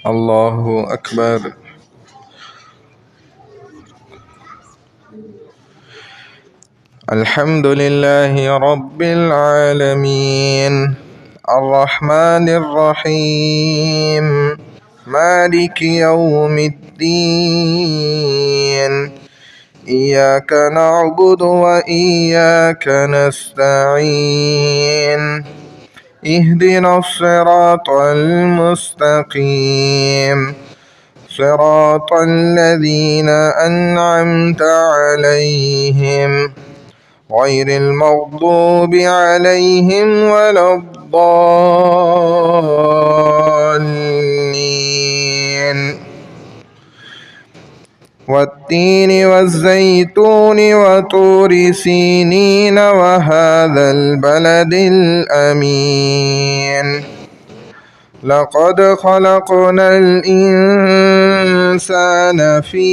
الله أكبر. الحمد لله رب العالمين الرحمن الرحيم مالك يوم الدين إياك نعبد وإياك نستعين اهدنا الصراط المستقيم صراط الذين أنعمت عليهم غير المغضوب عليهم ولا الضالين. والتين والزيتون وطور سينين وهذا البلد الأمين لقد خلقنا الإنسان في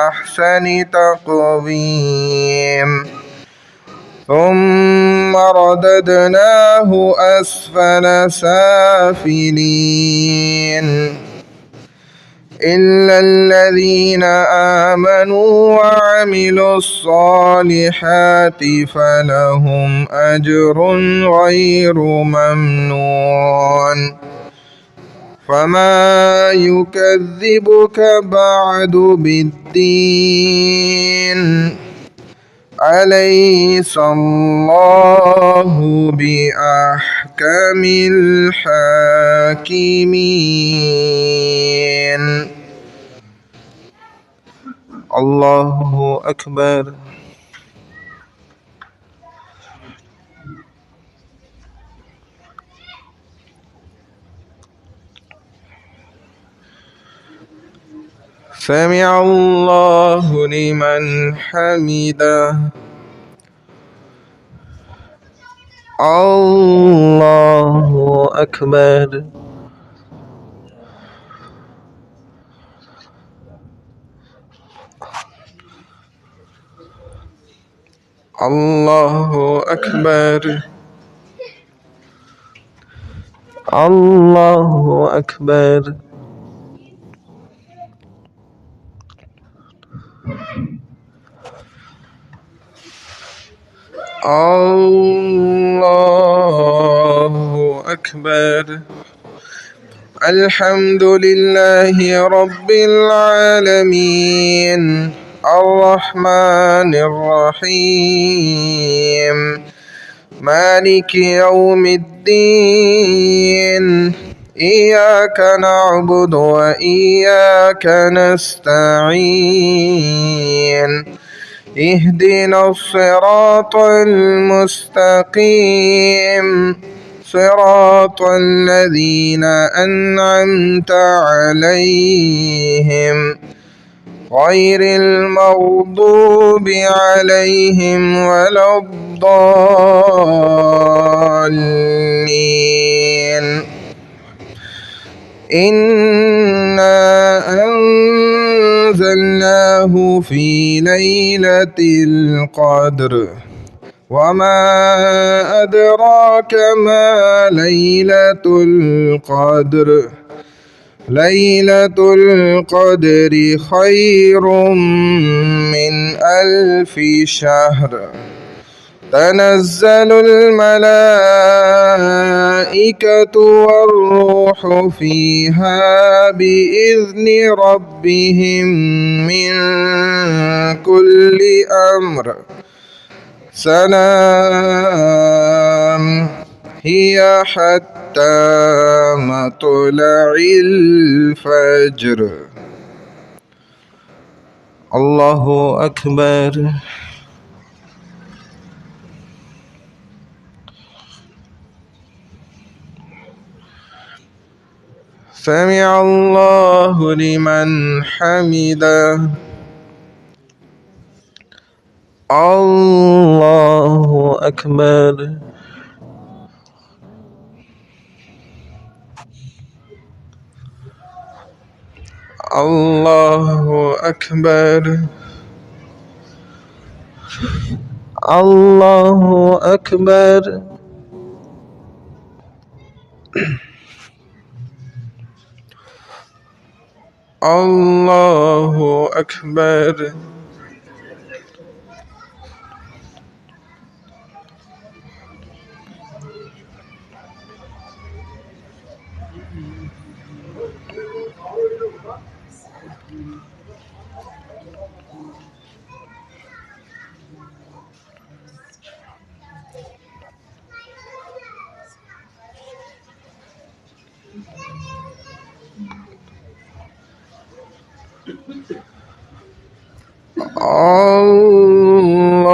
أحسن تقويم ثم رددناه أسفل سافلين إلا الذين آمنوا وعملوا الصالحات فلهم أجر غير ممنون. فما يكذبك بعد بالدين أليس الله بأحكم الحاكمين. الله أكبر. سمع الله لمن حمده. الله أكبر. الله أكبر. الله أكبر. الله أكبر. الحمد لله رب العالمين الرحمن الرحيم مالك يوم الدين إياك نعبد وإياك نستعين اهدنا الصراط المستقيم صراط الذين أنعمت عليهم غير المغضوب عليهم ولا الضالين. إنا أنزلناه في ليلة القدر وما أدراك ما ليلة القدر ليلة القدر خير من 1000 شهر تنزل الملائكة والروح فيها بإذن ربهم من كل أمر سلام هي حتى مطلع الفجر. الله أكبر. سمع الله لمن حمده. الله أكبر. الله أكبر. الله أكبر. الله أكبر.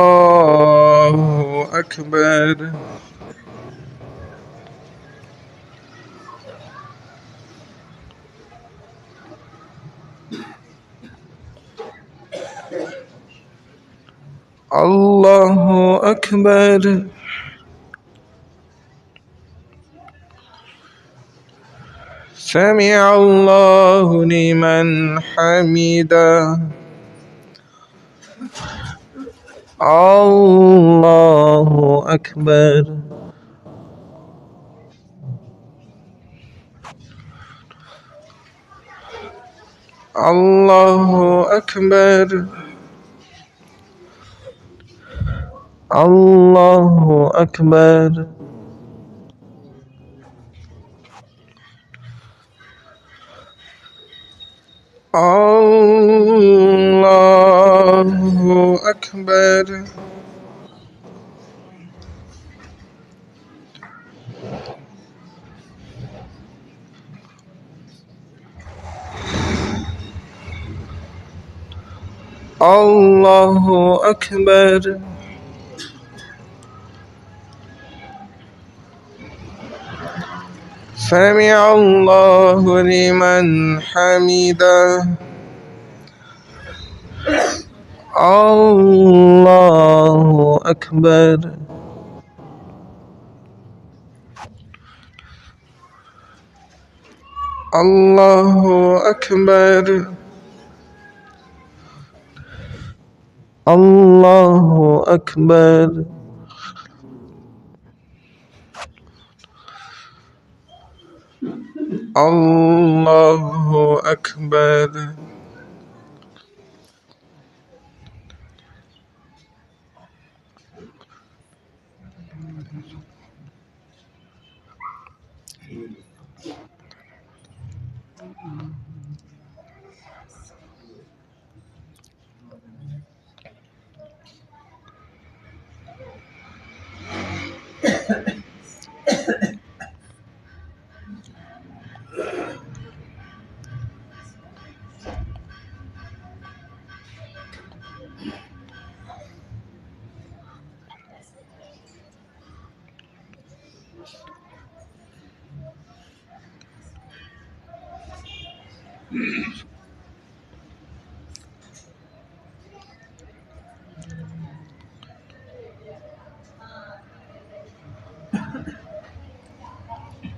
الله أكبر. الله أكبر. سمع الله لمن حمده. الله أكبر. الله أكبر. الله أكبر. الله أكبر. الله أكبر. سمع الله لمن حمده. الله أكبر. الله أكبر. الله أكبر. الله أكبر.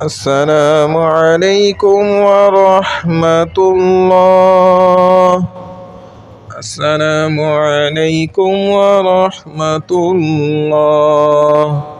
السلام عليكم ورحمة الله. السلام عليكم ورحمة الله.